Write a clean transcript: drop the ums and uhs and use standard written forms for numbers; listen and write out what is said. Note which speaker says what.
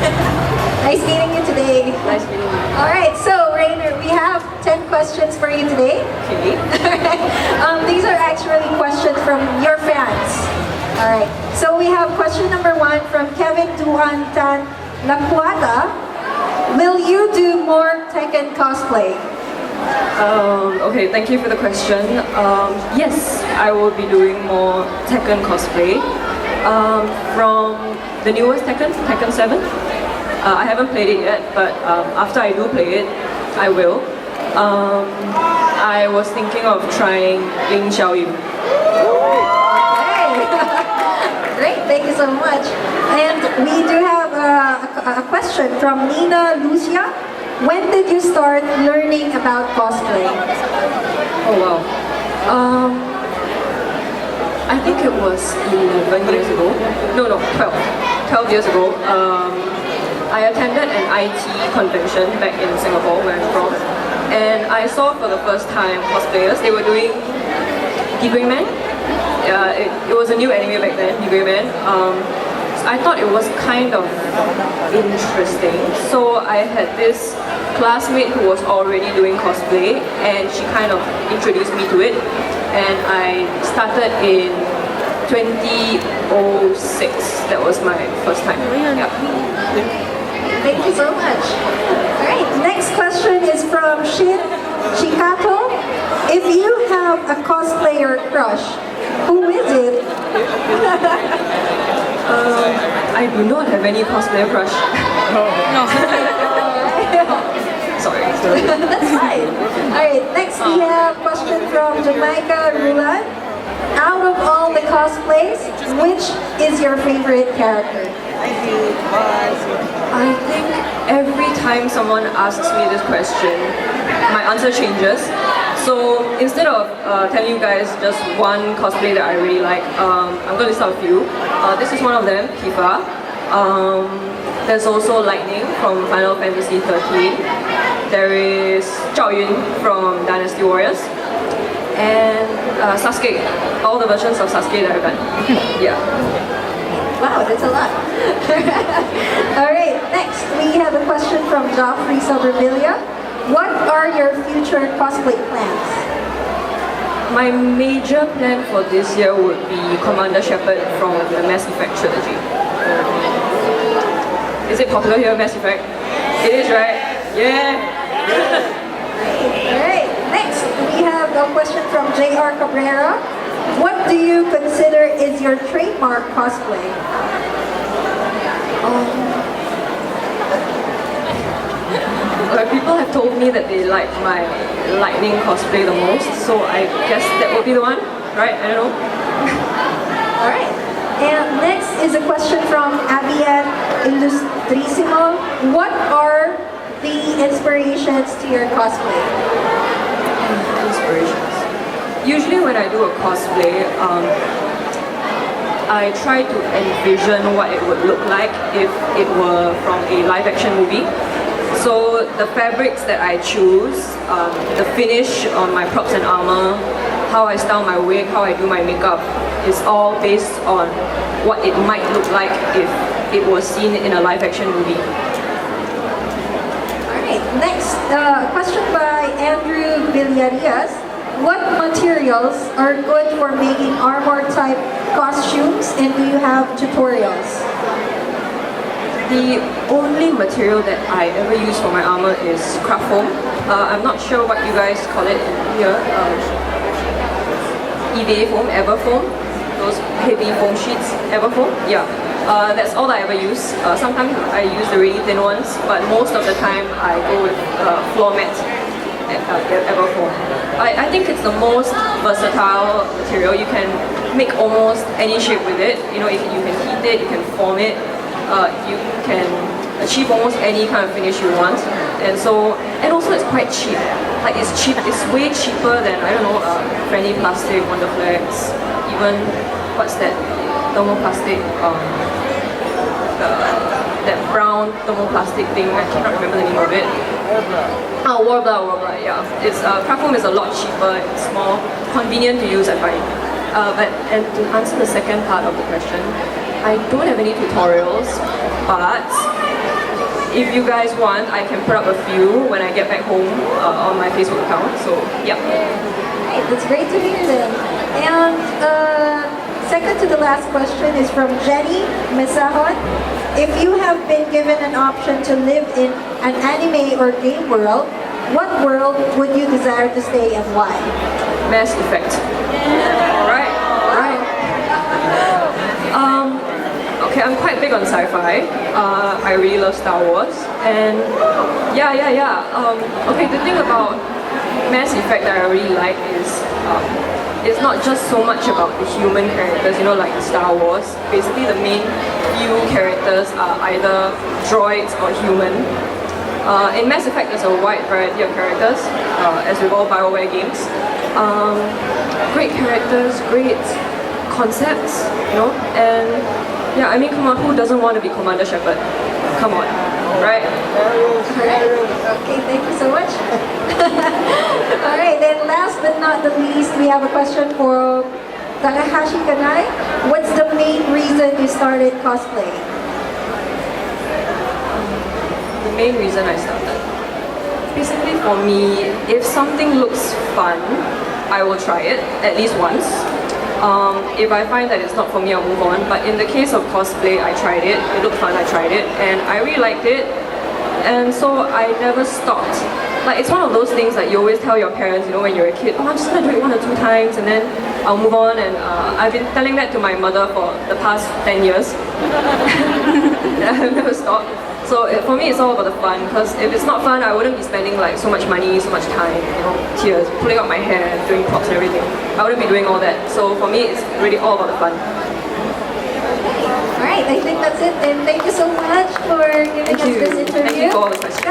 Speaker 1: Nice meeting you today.
Speaker 2: Nice meeting you.
Speaker 1: Alright, so Rainier, we have 10 questions for you today.
Speaker 2: Okay.
Speaker 1: These are actually questions from your fans. Alright, so we have question number 1 from Kevin Duan Tan Lacuata. Will you do more Tekken cosplay?
Speaker 2: Okay, thank you for the question. Yes, I will be doing more Tekken cosplay. From the newest Tekken, Tekken 7. I haven't played it yet, but after I do play it, I will. I was thinking of trying Ling Xiaoyu.
Speaker 1: Okay. Great, thank you so much. And we do have a question from Nina Lucia. When did you start learning about cosplay?
Speaker 2: Oh wow. I think it was 11 years ago. No, 12. 12 years ago. I attended an IT convention back in Singapore, where I'm from. And I saw for the first time cosplayers. They were doing brymac. It was a new anime back then, brymac. I thought it was kind of interesting. So I had this classmate who was already doing cosplay, and she kind of introduced me to it. And I started in 2006. That was my first time. Yeah.
Speaker 1: Thank you so much. Alright, next question is from Shin Chikato. If you have a cosplayer crush, who is it?
Speaker 2: I do not have any cosplayer crush.
Speaker 3: No.
Speaker 2: Sorry.
Speaker 1: That's fine. Alright, next we have a question from Jamaica Rulan. Out of all the cosplays, which is your favorite character?
Speaker 2: I think every time someone asks me this question, my answer changes. So instead of telling you guys just one cosplay that I really like, I'm going to list out a few. This is one of them, Tifa. There's also Lightning from Final Fantasy 13. There is Zhao Yun from Dynasty Warriors. And Sasuke. All the versions of Sasuke that I've done. Yeah.
Speaker 1: Wow, that's a lot. Alright, next we have a question from Joffrey Sobervilla. What are your future cosplay plans?
Speaker 2: My major plan for this year would be Commander Shepard from the Mass Effect trilogy. Is it popular here, Mass Effect? It is, right? Yeah!
Speaker 1: Alright, next we have a question from J.R. Cabrera. What do you consider is your trademark cosplay?
Speaker 2: People have told me that they like my Lightning cosplay the most, so I guess that would be the one, right? I don't know.
Speaker 1: Alright, and next is a question from Abian Illustrissimo. What are the inspirations to your cosplay?
Speaker 2: Inspirations. Usually when I do a cosplay, I try to envision what it would look like if it were from a live action movie. So the fabrics that I choose, the finish on my props and armor, how I style my wig, how I do my makeup, is all based on what it might look like if it was seen in a live action movie.
Speaker 1: Alright, next question by Andrew Villarias. What materials are good for making armor type costumes, and do you have tutorials?
Speaker 2: The only material that I ever use for my armor is craft foam. I'm not sure what you guys call it here. EVA foam, ever foam, those heavy foam sheets, ever foam. Yeah, that's all I ever use. Sometimes I use the really thin ones, but most of the time I go with floor mat. Ever foam. I think it's the most versatile material. You can make almost any shape with it. You know, you can heat it, you can form it. You can achieve almost any kind of finish you want, and also it's quite cheap. Like it's cheap. It's way cheaper than, I don't know, Friendly Plastic, Wonderflex, even what's that thermoplastic, that brown thermoplastic thing. I cannot remember the name of it. Oh, Warbler, yeah. It's craft foam is a lot cheaper. It's more convenient to use, I find. And to answer the second part of the question, I don't have any tutorials, but if you guys want, I can put up a few when I get back home on my Facebook account. So, yeah.
Speaker 1: Right, that's great to hear then. And second to the last question is from Jenny Misahon. If you have been given an option to live in an anime or game world, what world would you desire to stay and why?
Speaker 2: Mass Effect. Alright. Okay, I'm quite big on sci-fi. I really love Star Wars. And okay, the thing about Mass Effect that I really like is it's not just so much about the human characters, you know, like Star Wars. Basically, the main few characters are either droids or human. In Mass Effect, there's a wide variety of characters, as with all BioWare games. Great characters, great concepts, you know, and yeah, I mean, come on, who doesn't want to be Commander Shepard? Come on, right?
Speaker 1: Alright, okay, thank you so much. Alright, then last but not the least, we have a question for Takahashi Kanai. What's the main reason you started cosplay?
Speaker 2: The main reason I started. Basically for me, if something looks fun, I will try it at least once. If I find that it's not for me, I'll move on. But in the case of cosplay, I tried it. It looked fun, I tried it. And I really liked it. And so I never stopped. Like, it's one of those things that you always tell your parents, you know, when you're a kid, oh, I'm just going to do it 1 or 2 times and then I'll move on. And I've been telling that to my mother for the past 10 years. I've never stopped. So for me, it's all about the fun, because if it's not fun, I wouldn't be spending like so much money, so much time, you know, tears, pulling out my hair, doing props and everything. I wouldn't be doing all that. So for me, it's really all about the fun.
Speaker 1: Alright, I think that's it. And thank you so much for giving us this interview.
Speaker 2: Thank you for all the questions.